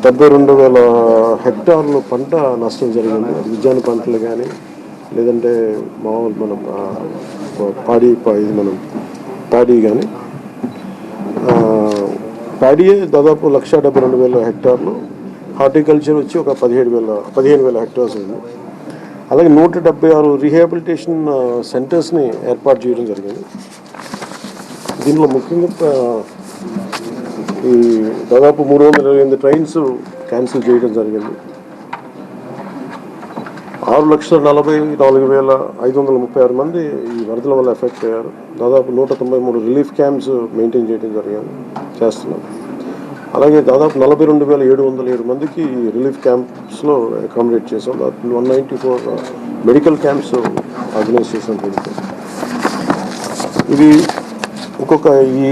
72,000 హెక్టార్లు పంట నష్టం జరిగింది. అది ఉద్యాన పంటలు కానీ లేదంటే మామూలు మనం పాడి కానీ ప్యాడీయే దాదాపు 1,72,000 హెక్టార్లు, హార్టికల్చర్ వచ్చి ఒక 15,000 హెక్టార్స్ ఉంది. అలాగే 176 రీహాబిలిటేషన్ సెంటర్స్ని ఏర్పాటు చేయడం జరిగింది. దీనిలో ముఖ్యంగా ఈ దాదాపు 328 ట్రైన్స్ క్యాన్సిల్ చేయడం జరిగింది. 6,44,536 మంది ఈ వరదల వల్ల ఎఫెక్ట్ అయ్యారు. దాదాపు 193 రిలీఫ్ క్యాంప్స్ మెయింటైన్ చేయడం చేస్తున్నాం. అలాగే దాదాపు 42,707 మందికి రిలీఫ్ క్యాంప్స్లో అకామిడేట్ చేసాం. 194 మెడికల్ క్యాంప్స్ ఆర్గనైజ్ చేసాం. ఇది ఇంకొక ఈ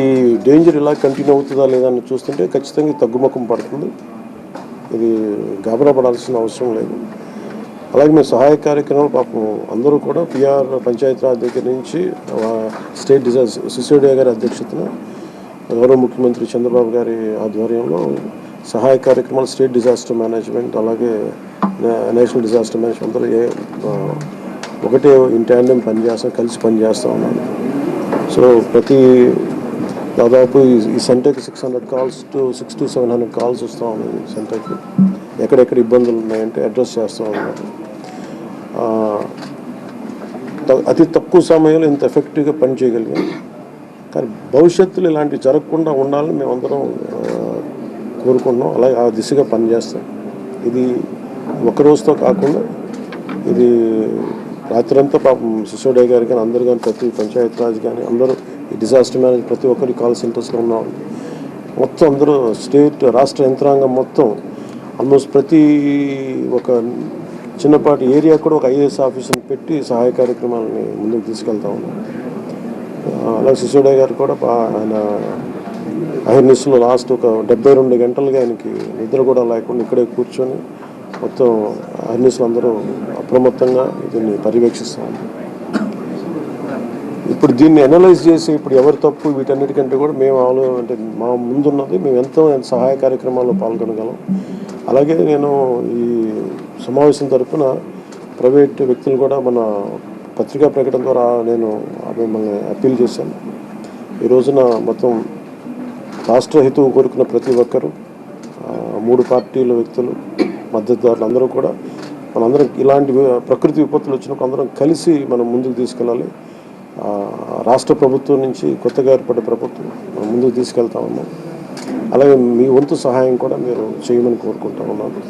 డేంజర్ ఇలా కంటిన్యూ అవుతుందా లేదా అని చూస్తుంటే ఖచ్చితంగా తగ్గుముఖం పడుతుంది. ఇది గాబరా పడాల్సిన అవసరం లేదు. అలాగే మేము సహాయ కార్యక్రమాలు పాపం అందరూ కూడా పిఆర్ పంచాయతీరాజ్ దగ్గర నుంచి స్టేట్ డిజాస్టర్ సిసోడియా గారి అధ్యక్షతన గౌరవ ముఖ్యమంత్రి చంద్రబాబు గారి ఆధ్వర్యంలో సహాయ కార్యక్రమాలు, స్టేట్ డిజాస్టర్ మేనేజ్మెంట్ అలాగే నేషనల్ డిజాస్టర్ మేనేజ్మెంట్ అందరూ ఒకటే ఇన్ ట్యాండెం కలిసి పనిచేస్తూ ఉన్నాను. సో దాదాపు ఈ సెంటర్కి 600 calls to 700 calls వస్తూ ఉన్నాయి. ఈ సెంటర్కి ఎక్కడెక్కడ ఇబ్బందులు ఉన్నాయంటే అడ్రస్ చేస్తూ ఉన్నారు. అతి తక్కువ సమయంలో ఇంత ఎఫెక్టివ్గా పని చేయగలిగాం. కానీ భవిష్యత్తులో ఇలాంటివి జరగకుండా ఉండాలని మేమందరం కోరుకుంటున్నాం. అలాగే ఆ దిశగా పనిచేస్తాం. ఇది ఒక రోజుతో కాకుండా ఇది రాత్రంతా పాపం సిసోడియా గారు కానీ అందరు కానీ ప్రతి పంచాయతీరాజ్ కానీ అందరూ ఈ డిజాస్టర్ మేనేజ్ ప్రతి ఒక్కరి కాల్ సెంటర్స్లో ఉన్నారు. మొత్తం అందరూ రాష్ట్ర యంత్రాంగం మొత్తం ఆల్మోస్ట్ ప్రతి ఒక చిన్నపాటి ఏరియా కూడా ఒక IAS ఆఫీసుని పెట్టి సహాయ కార్యక్రమాలని ముందుకు తీసుకెళ్తా ఉన్నాం. అలాగే సిసోడియా గారు కూడా ఆయన అహిర్నిస్లో లాస్ట్ ఒక 72 గంటలుగా ఆయనకి నిద్ర కూడా లేకుండా ఇక్కడే కూర్చొని మొత్తం అహిర్నిస్లు అందరూ అప్రమత్తంగా దీన్ని పర్యవేక్షిస్తూ ఉన్నాం. ఇప్పుడు దీన్ని అనలైజ్ చేసి ఇప్పుడు ఎవరు తప్పు వీటన్నిటికంటే కూడా మేము అంటే మా ముందున్నది మేము ఎంతో సహాయ కార్యక్రమాల్లో పాల్గొనగలం. అలాగే నేను ఈ సమావేశం తరఫున ప్రైవేట్ వ్యక్తులు కూడా మన పత్రికా ప్రకటన ద్వారా నేను మిమ్మల్ని అప్పీల్ చేశాను. ఈ రోజున మొత్తం రాష్ట్ర హితువు కోరుకున్న ప్రతి ఒక్కరూ 3 పార్టీల వ్యక్తులు మద్దతుదారులు అందరూ కూడా మనందరం ఇలాంటి ప్రకృతి విపత్తులు వచ్చినప్పుడు అందరం కలిసి మనం ముందుకు తీసుకెళ్ళాలి. రాష్ట్ర ప్రభుత్వం నుంచి కొత్తగా ఏర్పడే ప్రభుత్వం మనం ముందుకు తీసుకెళ్తా ఉన్నాం. అలాగే మీ వంతు సహాయం కూడా మీరు చేయమని కోరుకుంటా ఉన్నాను.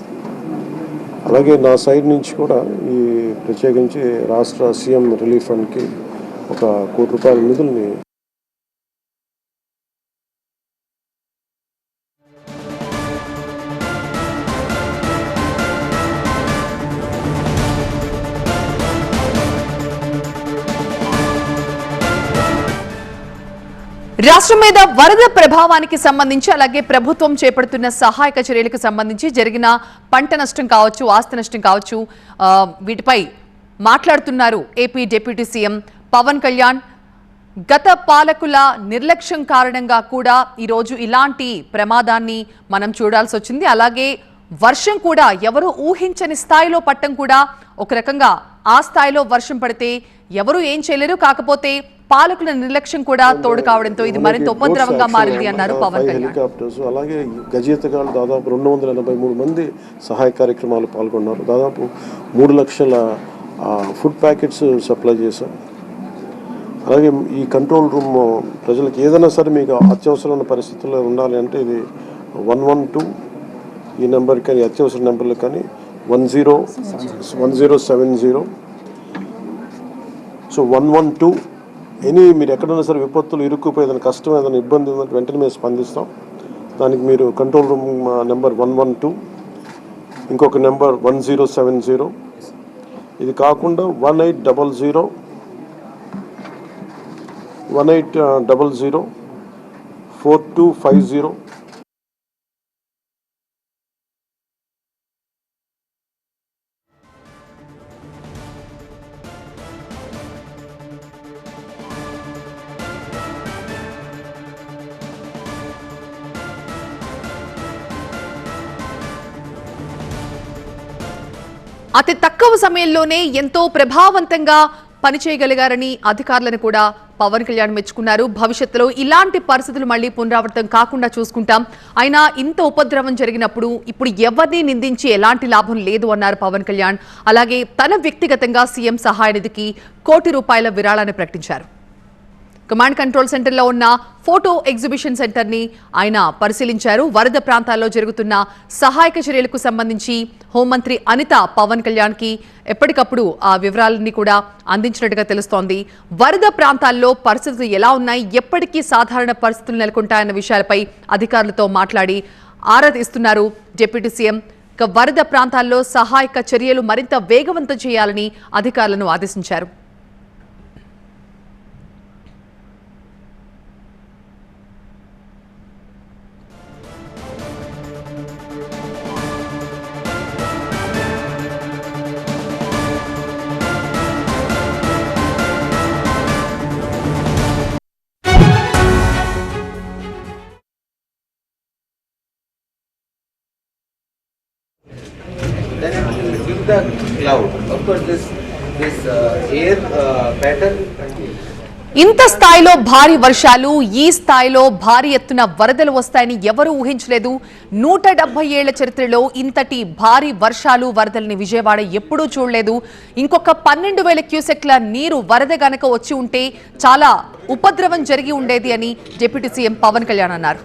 అలాగే నా సైడ్ నుంచి కూడా ఈ ప్రత్యేకించి రాష్ట్ర సీఎం రిలీఫ్ ఫండ్కి 1 కోటి రూపాయల నిధుల్ని రాష్ట్రం మీద వరద ప్రభావానికి సంబంధించి అలాగే ప్రభుత్వం చేపడుతున్న సహాయక చర్యలకు సంబంధించి జరిగిన పంట నష్టం కావచ్చు, ఆస్తి నష్టం కావచ్చు, వీటిపై మాట్లాడుతున్నారు AP deputy CM Pawan Kalyan. గత పాలకుల నిర్లక్ష్యం కారణంగా కూడా ఈరోజు ఇలాంటి ప్రమాదాన్ని మనం చూడాల్సి వచ్చింది. అలాగే వర్షం కూడా ఎవరు ఊహించని స్థాయిలో పట్టం కూడా ఒక రకంగా ఆ స్థాయిలో వర్షం పడితే ఎవరు ఏం చేయలేరు. కాకపోతే పాలకుల నిర్లక్ష్యం కూడా తోడు కావడంతో ఇది మరింత ఉపద్రవంగా మారింది అన్నారు పవన్ కళ్యాణ్. హెలికాప్టర్స్ అలాగే గజేతగాళ్ళు దాదాపు 283 మంది సహాయ కార్యక్రమాలు పాల్గొన్నారు. దాదాపు 3 లక్షల ఫుడ్ ప్యాకెట్స్ సప్లై చేశాం. అలాగే ఈ కంట్రోల్ రూమ్ ప్రజలకు ఏదైనా సరే మీకు అత్యవసరమైన పరిస్థితుల్లో ఉండాలి అంటే ఇది 112 ఈ నెంబర్ కానీ అత్యవసర నెంబర్లు కానీ 1070 సో 112 మీరు ఎక్కడైనా సరే విపత్తులు ఇరుక్కుపోయి ఏదైనా కష్టం ఏదైనా ఇబ్బంది ఉందంటే వెంటనే మేము స్పందిస్తాం. దానికి మీరు కంట్రోల్ రూమ్ నెంబర్ 112 ఇంకొక నెంబర్ 1070 ఇది కాకుండా 1800 4250 అతి తక్కువ సమయంలోనే ఎంతో ప్రభావవంతంగా పనిచేయగలిగారని అధికారులను కూడా పవన్ కళ్యాణ్ మెచ్చుకున్నారు. భవిష్యత్తులో ఇలాంటి పరిస్థితులు మళ్లీ పునరావృతం కాకుండా చూసుకుంటాం. అయినా ఇంత ఉపద్రవం జరిగినప్పుడు ఇప్పుడు ఎవరిని నిందించి ఎలాంటి లాభం లేదు అన్నారు పవన్ కళ్యాణ్. అలాగే తన వ్యక్తిగతంగా సీఎం సహాయ నిధికి ₹1 కోటి విరాళాన్ని ప్రకటించారు. కమాండ్ కంట్రోల్ సెంటర్లో ఉన్న ఫోటో ఎగ్జిబిషన్ సెంటర్ ని ఆయన పరిశీలించారు. వరద ప్రాంతాల్లో జరుగుతున్న సహాయక చర్యలకు సంబంధించి హోంమంత్రి అనిత పవన్ కళ్యాణ్ కి ఎప్పటికప్పుడు ఆ వివరాలన్నీ కూడా అందించినట్టుగా తెలుస్తోంది. వరద ప్రాంతాల్లో పరిస్థితులు ఎలా ఉన్నాయి, ఎప్పటికీ సాధారణ పరిస్థితులు నెలకొంటాయన్న విషయాలపై అధికారులతో మాట్లాడి ఆరా తీస్తున్నారు డిప్యూటీ సీఎం. వరద ప్రాంతాల్లో సహాయక చర్యలు మరింత వేగవంతం చేయాలని అధికారులను ఆదేశించారు. Then it will give the cloud. Of course, this air pattern. ఇంత స్థాయిలో భారీ వర్షాలు, ఈ స్థాయిలో భారీ ఎత్తున వరదలు వస్తాయని ఎవరూ ఊహించలేదు. 170 ఏళ్ల చరిత్రలో ఇంతటి భారీ వర్షాలు, వరదల్ని విజయవాడ ఎప్పుడూ చూడలేదు. ఇంకొక 12,000 క్యూసెక్ల నీరు వరద గనక వచ్చి ఉంటే చాలా ఉపద్రవం జరిగి ఉండేది అని డిప్యూటీ సీఎం పవన్ కళ్యాణ్ అన్నారు.